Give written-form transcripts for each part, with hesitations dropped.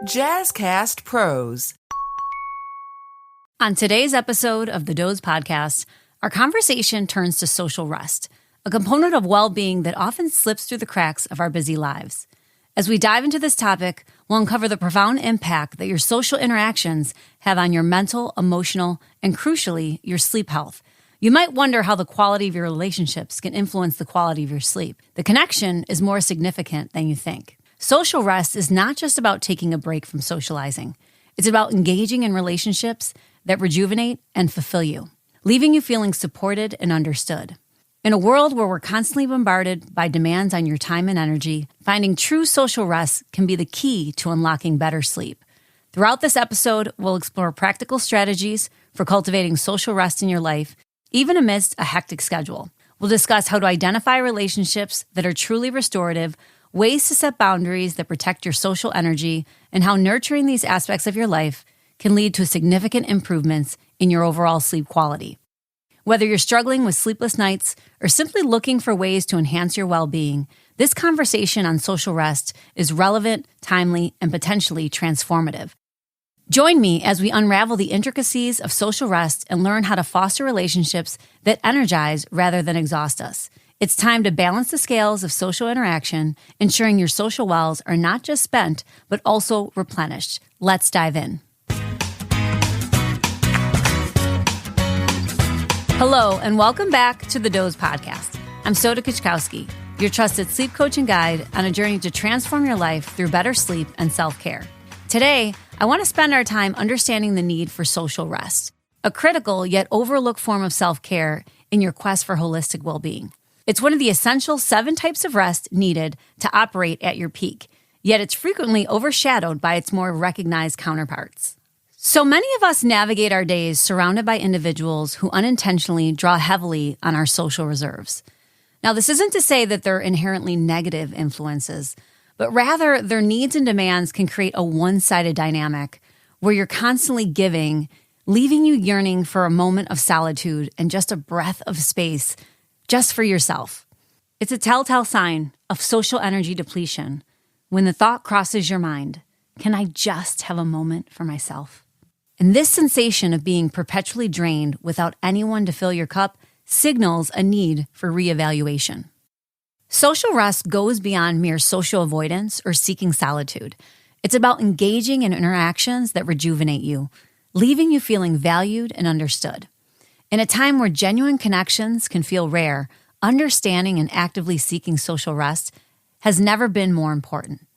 Jazzcast Pros. On today's episode of the Doze Podcast, our conversation turns to social rest, a component of well-being that often slips through the cracks of our busy lives. As we dive into this topic, we'll uncover the profound impact that your social interactions have on your mental, emotional, and crucially, your sleep health. You might wonder how the quality of your relationships can influence the quality of your sleep. The connection is more significant than you think. Social rest is not just about taking a break from socializing. It's about engaging in relationships that rejuvenate and fulfill you, leaving you feeling supported and understood. In a world where we're constantly bombarded by demands on your time and energy, finding true social rest can be the key to unlocking better sleep. Throughout this episode, we'll explore practical strategies for cultivating social rest in your life, even amidst a hectic schedule. We'll discuss how to identify relationships that are truly restorative, ways to set boundaries that protect your social energy, and how nurturing these aspects of your life can lead to significant improvements in your overall sleep quality. Whether you're struggling with sleepless nights or simply looking for ways to enhance your well-being, this conversation on social rest is relevant, timely, and potentially transformative. Join me as we unravel the intricacies of social rest and learn how to foster relationships that energize rather than exhaust us. It's time to balance the scales of social interaction, ensuring your social wells are not just spent, but also replenished. Let's dive in. Hello, and welcome back to the Doze Podcast. I'm Soda Kichkowski, your trusted sleep coach and guide on a journey to transform your life through better sleep and self-care. Today, I want to spend our time understanding the need for social rest, a critical yet overlooked form of self-care in your quest for holistic well-being. It's one of the essential 7 types of rest needed to operate at your peak, yet it's frequently overshadowed by its more recognized counterparts. So many of us navigate our days surrounded by individuals who unintentionally draw heavily on our social reserves. Now, this isn't to say that they're inherently negative influences, but rather their needs and demands can create a one-sided dynamic where you're constantly giving, leaving you yearning for a moment of solitude and just a breath of space just for yourself. It's a telltale sign of social energy depletion when the thought crosses your mind, can I just have a moment for myself? And this sensation of being perpetually drained without anyone to fill your cup signals a need for reevaluation. Social rest goes beyond mere social avoidance or seeking solitude. It's about engaging in interactions that rejuvenate you, leaving you feeling valued and understood. In a time where genuine connections can feel rare, understanding and actively seeking social rest has never been more important.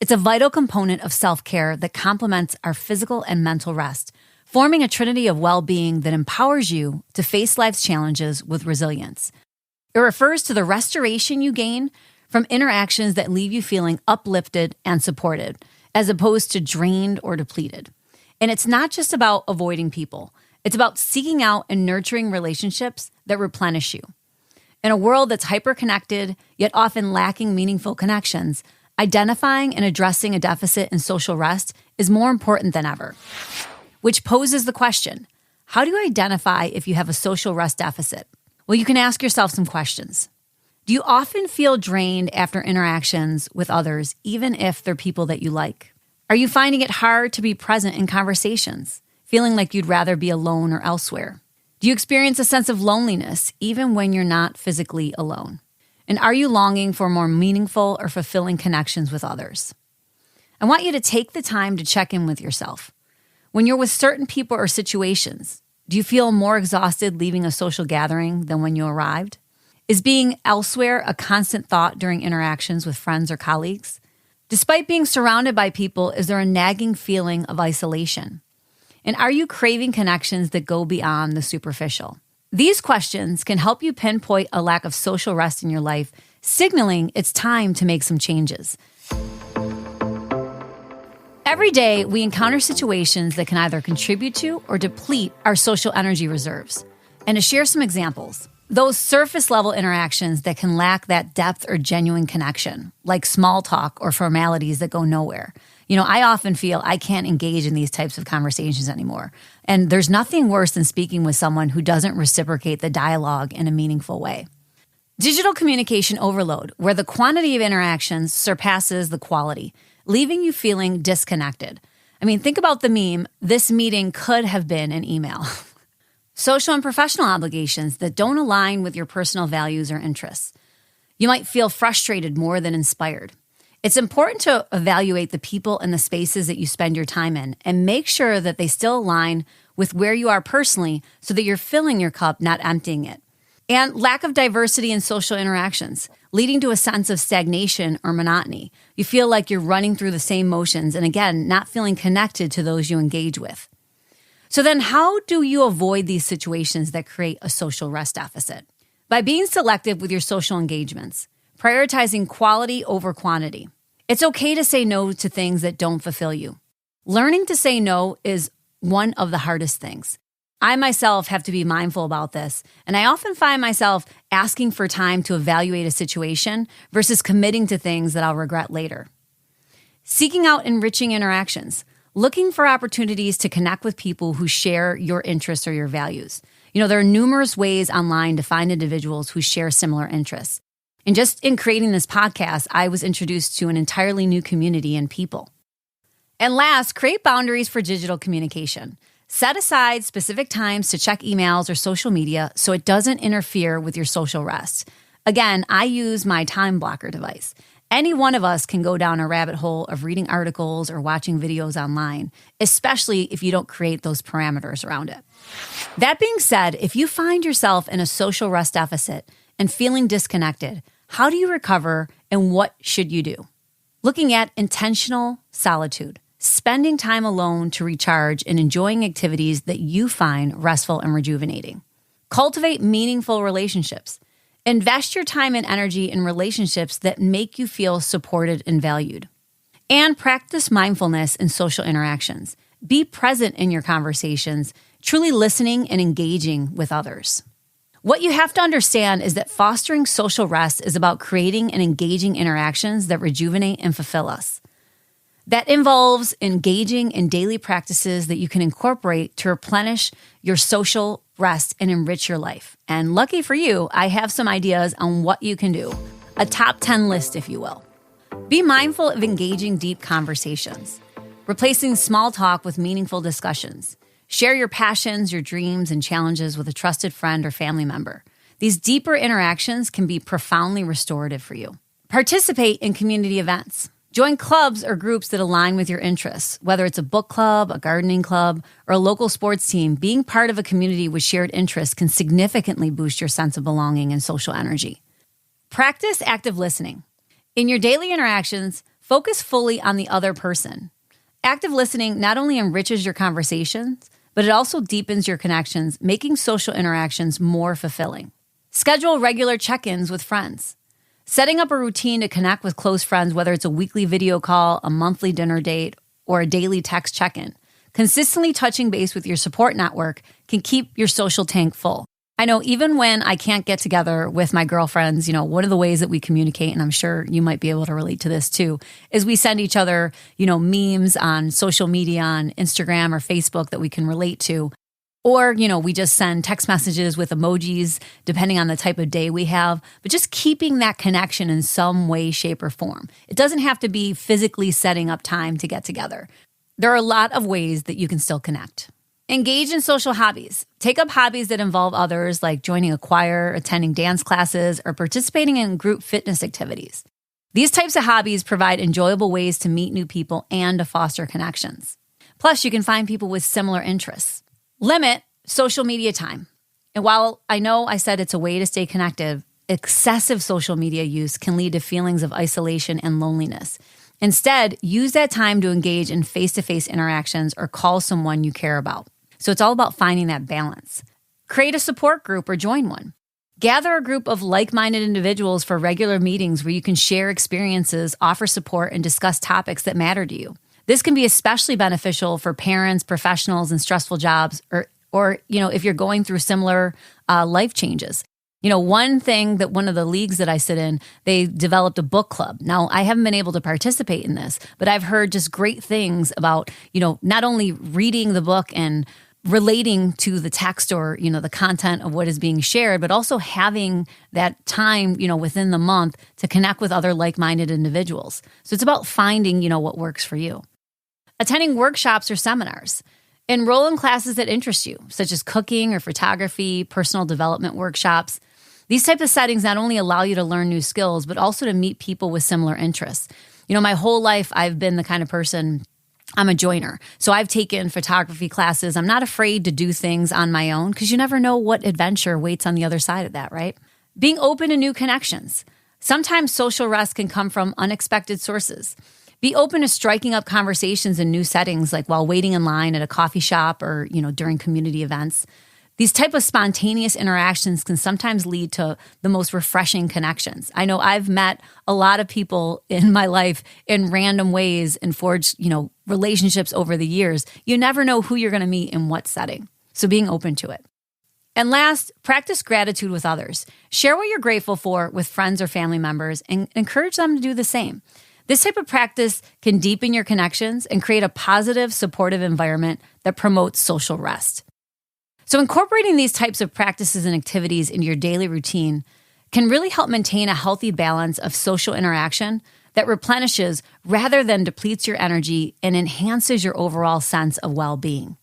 It's a vital component of self-care that complements our physical and mental rest, forming a trinity of well-being that empowers you to face life's challenges with resilience. It refers to the restoration you gain from interactions that leave you feeling uplifted and supported, as opposed to drained or depleted. And it's not just about avoiding people. It's about seeking out and nurturing relationships that replenish you. In a world that's hyper-connected, yet often lacking meaningful connections, identifying and addressing a deficit in social rest is more important than ever. Which poses the question, how do you identify if you have a social rest deficit? Well, you can ask yourself some questions. Do you often feel drained after interactions with others, even if they're people that you like? Are you finding it hard to be present in conversations, feeling like you'd rather be alone or elsewhere? Do you experience a sense of loneliness, even when you're not physically alone? And are you longing for more meaningful or fulfilling connections with others? I want you to take the time to check in with yourself. When you're with certain people or situations, do you feel more exhausted leaving a social gathering than when you arrived? Is being elsewhere a constant thought during interactions with friends or colleagues? Despite being surrounded by people, is there a nagging feeling of isolation? And are you craving connections that go beyond the superficial? These questions can help you pinpoint a lack of social rest in your life, signaling it's time to make some changes. Every day, we encounter situations that can either contribute to or deplete our social energy reserves. And to share some examples, those surface-level interactions that can lack that depth or genuine connection, like small talk or formalities that go nowhere. I often feel I can't engage in these types of conversations anymore. And there's nothing worse than speaking with someone who doesn't reciprocate the dialogue in a meaningful way. Digital communication overload, where the quantity of interactions surpasses the quality, leaving you feeling disconnected. I mean, think about the meme, this meeting could have been an email. Social and professional obligations that don't align with your personal values or interests. You might feel frustrated more than inspired. It's important to evaluate the people and the spaces that you spend your time in and make sure that they still align with where you are personally so that you're filling your cup, not emptying it. And lack of diversity in social interactions, leading to a sense of stagnation or monotony. You feel like you're running through the same motions and again, not feeling connected to those you engage with. So then how do you avoid these situations that create a social rest deficit? By being selective with your social engagements, prioritizing quality over quantity. It's okay to say no to things that don't fulfill you. Learning to say no is one of the hardest things. I myself have to be mindful about this, and I often find myself asking for time to evaluate a situation versus committing to things that I'll regret later. Seeking out enriching interactions, looking for opportunities to connect with people who share your interests or your values. There are numerous ways online to find individuals who share similar interests. And just in creating this podcast, I was introduced to an entirely new community and people. And last, create boundaries for digital communication. Set aside specific times to check emails or social media so it doesn't interfere with your social rest. Again, I use my time blocker device. Any one of us can go down a rabbit hole of reading articles or watching videos online, especially if you don't create those parameters around it. That being said, if you find yourself in a social rest deficit and feeling disconnected, how do you recover and what should you do? Looking at intentional solitude. Spending time alone to recharge and enjoying activities that you find restful and rejuvenating. Cultivate meaningful relationships. Invest your time and energy in relationships that make you feel supported and valued. And practice mindfulness in social interactions. Be present in your conversations, truly listening and engaging with others. What you have to understand is that fostering social rest is about creating and engaging interactions that rejuvenate and fulfill us. That involves engaging in daily practices that you can incorporate to replenish your social rest and enrich your life. And lucky for you, I have some ideas on what you can do. A top 10 list, if you will. Be mindful of engaging deep conversations, replacing small talk with meaningful discussions. Share your passions, your dreams, and challenges with a trusted friend or family member. These deeper interactions can be profoundly restorative for you. Participate in community events. Join clubs or groups that align with your interests, whether it's a book club, a gardening club, or a local sports team. Being part of a community with shared interests can significantly boost your sense of belonging and social energy. Practice active listening. In your daily interactions, focus fully on the other person. Active listening not only enriches your conversations, but it also deepens your connections, making social interactions more fulfilling. Schedule regular check-ins with friends. Setting up a routine to connect with close friends, whether it's a weekly video call, a monthly dinner date, or a daily text check-in. Consistently touching base with your support network can keep your social tank full. I know even when I can't get together with my girlfriends, one of the ways that we communicate, and I'm sure you might be able to relate to this too, is we send each other, memes on social media, on Instagram or Facebook that we can relate to. Or, we just send text messages with emojis, depending on the type of day we have. But just keeping that connection in some way, shape, or form. It doesn't have to be physically setting up time to get together. There are a lot of ways that you can still connect. Engage in social hobbies. Take up hobbies that involve others, like joining a choir, attending dance classes, or participating in group fitness activities. These types of hobbies provide enjoyable ways to meet new people and to foster connections. Plus, you can find people with similar interests. Limit social media time. And while I know I said it's a way to stay connected, excessive social media use can lead to feelings of isolation and loneliness. Instead, use that time to engage in face-to-face interactions or call someone you care about. So it's all about finding that balance. Create a support group or join one. Gather a group of like-minded individuals for regular meetings where you can share experiences, offer support, and discuss topics that matter to you. This can be especially beneficial for parents, professionals, and stressful jobs, or if you're going through similar life changes. One thing that one of the leagues that I sit in, they developed a book club. Now, I haven't been able to participate in this, but I've heard just great things about, not only reading the book and relating to the text or, the content of what is being shared, but also having that time, within the month to connect with other like-minded individuals. So it's about finding, what works for you. Attending workshops or seminars. Enroll in classes that interest you, such as cooking or photography, personal development workshops. These types of settings not only allow you to learn new skills, but also to meet people with similar interests. My whole life, I've been the kind of person, I'm a joiner. So I've taken photography classes. I'm not afraid to do things on my own because you never know what adventure waits on the other side of that, right? Being open to new connections. Sometimes social rest can come from unexpected sources. Be open to striking up conversations in new settings, like while waiting in line at a coffee shop or, during community events. These type of spontaneous interactions can sometimes lead to the most refreshing connections. I know I've met a lot of people in my life in random ways and forged, relationships over the years. You never know who you're going to meet in what setting. So being open to it. And last, practice gratitude with others. Share what you're grateful for with friends or family members and encourage them to do the same. This type of practice can deepen your connections and create a positive, supportive environment that promotes social rest. So incorporating these types of practices and activities into your daily routine can really help maintain a healthy balance of social interaction that replenishes rather than depletes your energy and enhances your overall sense of well-being.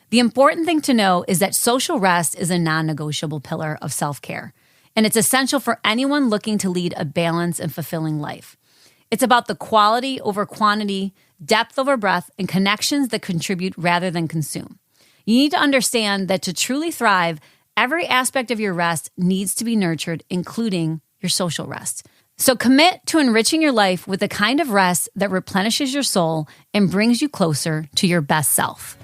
The important thing to know is that social rest is a non-negotiable pillar of self-care, and it's essential for anyone looking to lead a balanced and fulfilling life. It's about the quality over quantity, depth over breadth, and connections that contribute rather than consume. You need to understand that to truly thrive, every aspect of your rest needs to be nurtured, including your social rest. So commit to enriching your life with the kind of rest that replenishes your soul and brings you closer to your best self.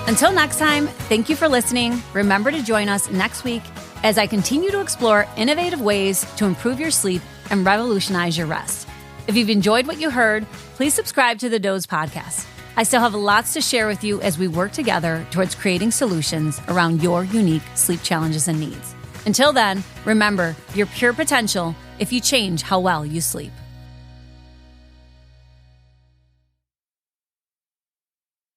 Until next time, thank you for listening. Remember to join us next week as I continue to explore innovative ways to improve your sleep and revolutionize your rest. If you've enjoyed what you heard, please subscribe to the Doze Podcast. I still have lots to share with you as we work together towards creating solutions around your unique sleep challenges and needs. Until then, remember, your pure potential if you change how well you sleep.